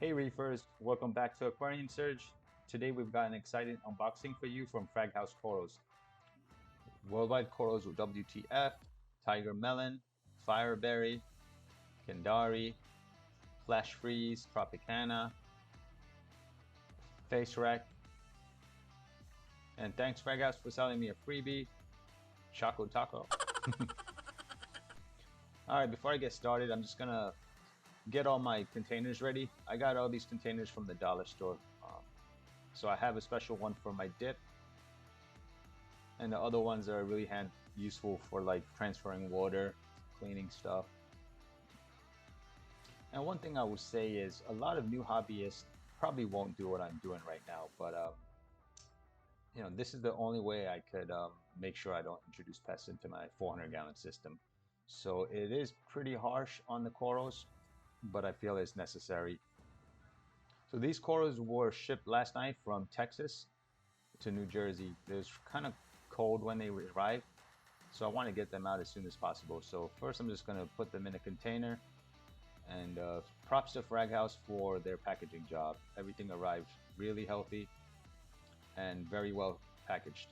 Hey Reefers, welcome back to Aquarium Surge. Today we've got an exciting unboxing for you from Frag House Corals. Worldwide corals with WTF, Tiger Melon, Fireberry, Kendari, Flash Freeze, Tropicana, Face Wreck, and thanks Frag House for selling me a freebie, Choco Taco. Alright, before I get started, I'm just gonna get all my containers ready. I got all these containers from the dollar store. So I have a special one for my dip, and the other ones are really useful for like transferring water, cleaning stuff. And one thing I would say is a lot of new hobbyists probably won't do what I'm doing right now, but this is the only way I could make sure I don't introduce pests into my 400-gallon system. So it is pretty harsh on the corals, but I feel it's necessary. So these corals were shipped last night from Texas to New Jersey. It was kind of cold when they arrived, so I want to get them out as soon as possible. So first I'm just going to put them in a container, and props to Frag House for their packaging job. Everything arrived really healthy and very well packaged.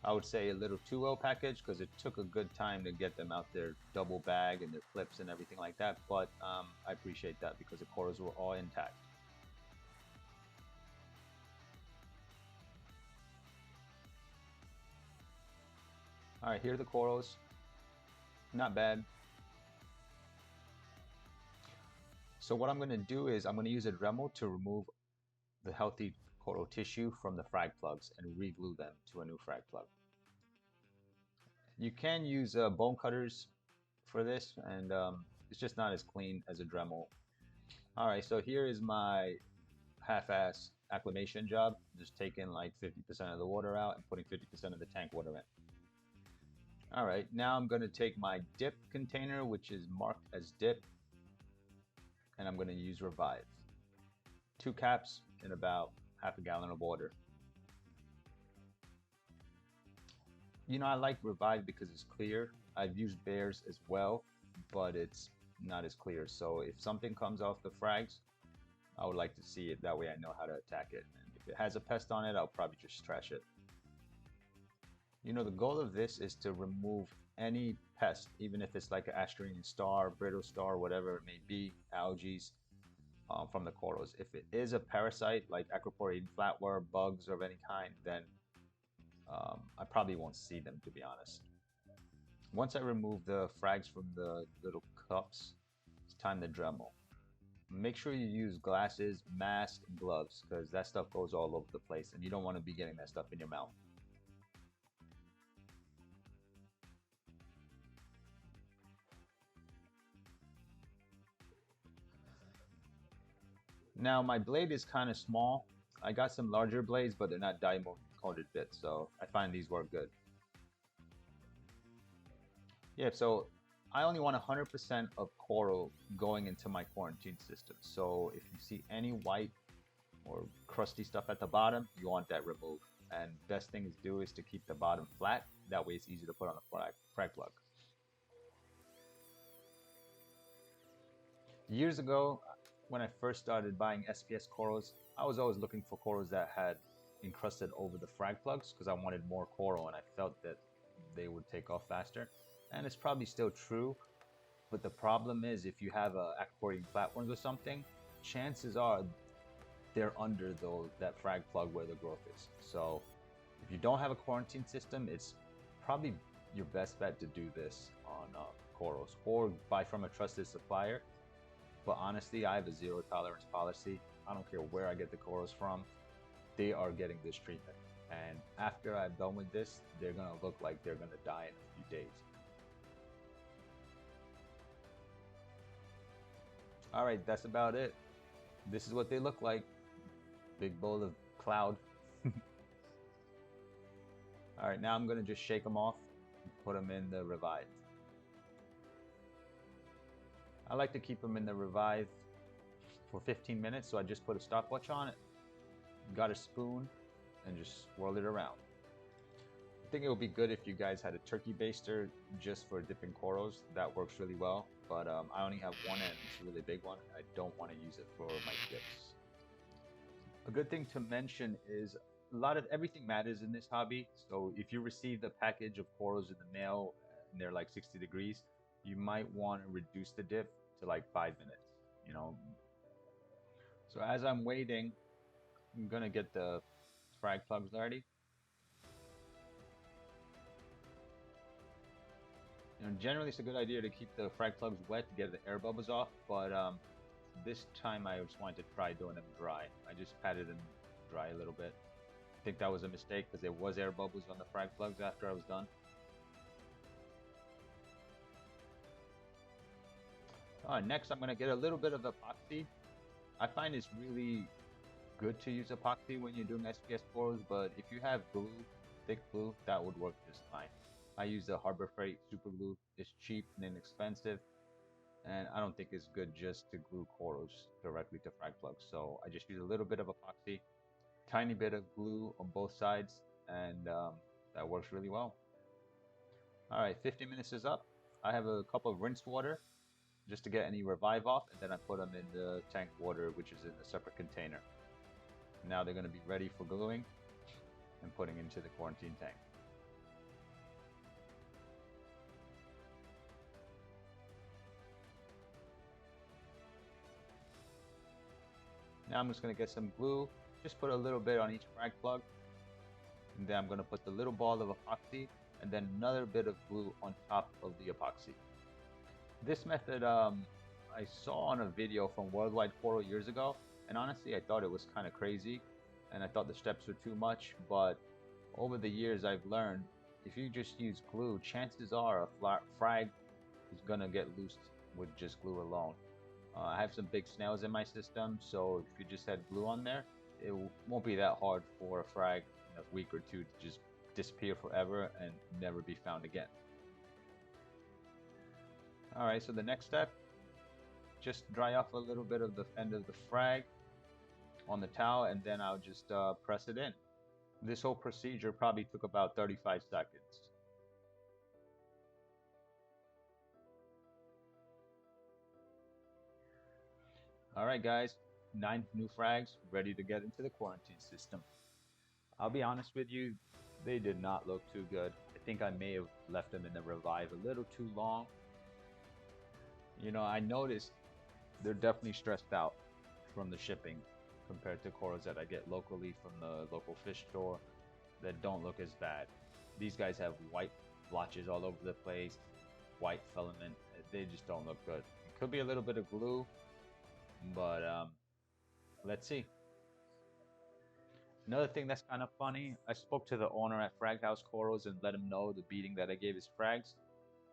I would say a little too well packaged because it took a good time to get them out there, double bag and their clips and everything like that, but I appreciate that because the corals were all intact. Alright, here are the corals. Not bad. So what I'm going to do is I'm going to use a Dremel to remove the healthy coral tissue from the frag plugs and re-glue them to a new frag plug. You can use bone cutters for this, and it's just not as clean as a Dremel. Alright, so here is my half-ass acclimation job. Just taking like 50% of the water out and putting 50% of the tank water in. Alright, now I'm going to take my dip container, which is marked as dip, and I'm going to use Revive. 2 caps in about half a gallon of water. You know, I like Revive because it's clear. I've used Bears as well, but it's not as clear. So if something comes off the frags, I would like to see it. That way I know how to attack it. And if it has a pest on it, I'll probably just trash it. You know, the goal of this is to remove any pest, even if it's like an Astrinian star, brittle star, whatever it may be, algae, from the corals. If it is a parasite like acroporian flatworm, bugs of any kind, then I probably won't see them, to be honest. Once I remove the frags from the little cups, it's time to Dremel. Make sure you use glasses, mask, and gloves, because that stuff goes all over the place and you don't want to be getting that stuff in your mouth. Now my blade is kind of small. I got some larger blades, but they're not diamond coated bits, so I find these work good. Yeah, so I only want 100% of coral going into my quarantine system. So if you see any white or crusty stuff at the bottom, you want that removed. And best thing to do is to keep the bottom flat. That way it's easy to put on the frag plug. Years ago, when I first started buying SPS corals, I was always looking for corals that had encrusted over the frag plugs because I wanted more coral and I felt that they would take off faster. And it's probably still true, but the problem is if you have aquarium flatworms or something, chances are they're under that frag plug where the growth is. So if you don't have a quarantine system, it's probably your best bet to do this on corals or buy from a trusted supplier. But honestly, I have a zero tolerance policy. I don't care where I get the corals from. They are getting this treatment. And after I'm done with this, they're gonna look like they're gonna die in a few days. All right, that's about it. This is what they look like. Big bowl of cloud. All right, now I'm gonna just shake them off and put them in the Revive. I like to keep them in the Revive for 15 minutes, so I just put a stopwatch on it, got a spoon, and just swirl it around. I think it would be good if you guys had a turkey baster just for dipping corals. That works really well, but I only have one and it's a really big one. I don't want to use it for my A good thing to mention is a lot of everything matters in this hobby. So if you receive the package of corals in the mail and they're like 60 degrees, you might want to reduce the dip to like 5 minutes, you know. So as I'm waiting, I'm gonna get the frag plugs ready. Generally it's a good idea to keep the frag plugs wet to get the air bubbles off, but this time I just wanted to try doing them dry. I just patted them dry a little bit. I think that was a mistake because there was air bubbles on the frag plugs after I was done. Next, I'm going to get a little bit of epoxy. I find it's really good to use epoxy when you're doing SPS corals, but if you have glue, thick glue, that would work just fine. I use the Harbor Freight super glue. It's cheap and inexpensive, and I don't think it's good just to glue corals directly to frag plugs. So I just use a little bit of epoxy, tiny bit of glue on both sides, and that works really well. All right, 50 minutes is up. I have a cup of rinse water just to get any revive off, and then I put them in the tank water, which is in a separate container. Now they're going to be ready for gluing and putting into the quarantine tank. Now I'm just going to get some glue, just put a little bit on each frag plug, and then I'm going to put the little ball of epoxy and then another bit of glue on top of the epoxy. This method I saw on a video from Worldwide Coral years ago, and honestly I thought it was kind of crazy and I thought the steps were too much, but over the years I've learned if you just use glue, chances are a frag is gonna get loose with just glue alone. I have some big snails in my system, so if you just had glue on there, it won't be that hard for a frag in a week or two to just disappear forever and never be found again. Alright, so the next step, just dry off a little bit of the end of the frag on the towel, and then I'll just press it in. This whole procedure probably took about 35 seconds. All right, guys, 9 new frags ready to get into the quarantine system. I'll be honest with you, they did not look too good. I think I may have left them in the revive a little too long. I noticed they're definitely stressed out from the shipping compared to corals that I get locally from the local fish store that don't look as bad. These guys have white blotches all over the place, white filament. They just don't look good. It could be a little bit of glue, but let's see. Another thing that's kind of funny, I spoke to the owner at Frag House Corals and let him know the beating that I gave his frags,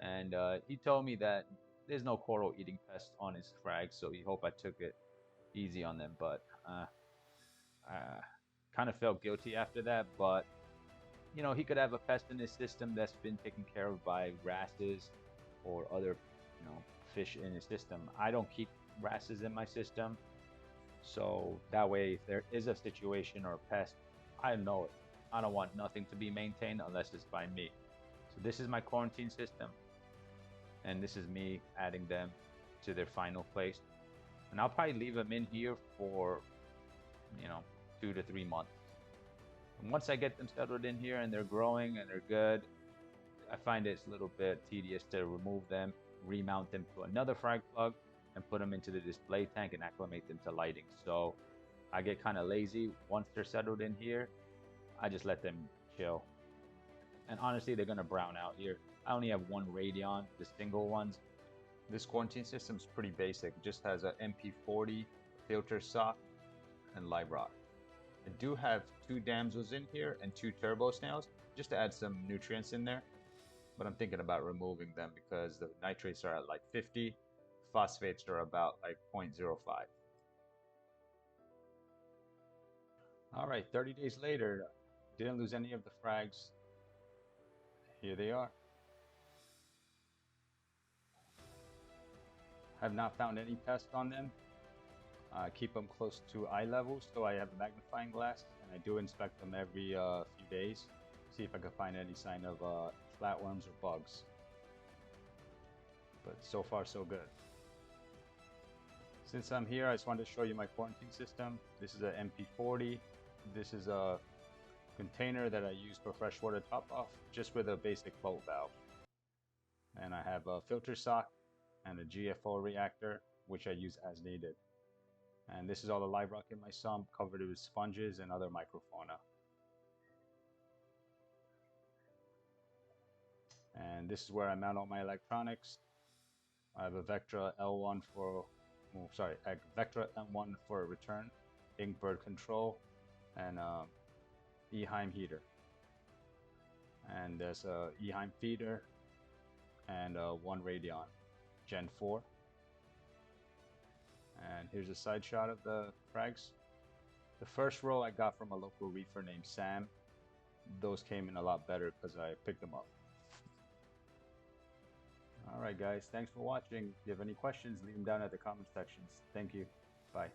and he told me that there's no coral eating pest on his frags, so he hoped I took it easy on them. But I kind of felt guilty after that. But he could have a pest in his system that's been taken care of by wrasses or other fish in his system. I don't keep wrasses in my system, so that way if there is a situation or a pest, I know it. I don't want nothing to be maintained unless it's by me. So this is my quarantine system, and this is me adding them to their final place, and I'll probably leave them in here for 2 to 3 months. And once I get them settled in here and they're growing and they're good, I find it's a little bit tedious to remove them, remount them to another frag plug, and put them into the display tank and acclimate them to lighting. So I get kind of lazy. Once they're settled in here, I just let them chill. And honestly, they're gonna brown out here. I only have one Radion, the single ones. This quarantine system is pretty basic. It just has a MP40, filter sock, and live rock. I do have 2 damsels in here and 2 turbo snails just to add some nutrients in there, but I'm thinking about removing them because the nitrates are at like 50, phosphates are about like 0.05. All right, 30 days later, didn't lose any of the frags. Here they are. Have not found any pests on them. Keep them close to eye level, so I have a magnifying glass, and I do inspect them every few days, see if I can find any sign of flatworms or bugs. But so far so good. Since I'm here, I just wanted to show you my quarantine system. This is a MP40. This is a container that I use for freshwater top off, just with a basic boat valve. And I have a filter sock and a GFO reactor, which I use as needed. And this is all the live rock in my sump, covered with sponges and other microfauna. And this is where I mount all my electronics. I have a Vectra L1 for, oh, sorry, a Vectra M1 for return, Inkbird control, and Eheim heater. And there's a Eheim feeder and one Radeon Gen 4. And here's a side shot of the frags. The first row I got from a local reefer named Sam. Those came in a lot better because I picked them up. Alright guys, thanks for watching. If you have any questions, leave them down at the comment sections. Thank you. Bye.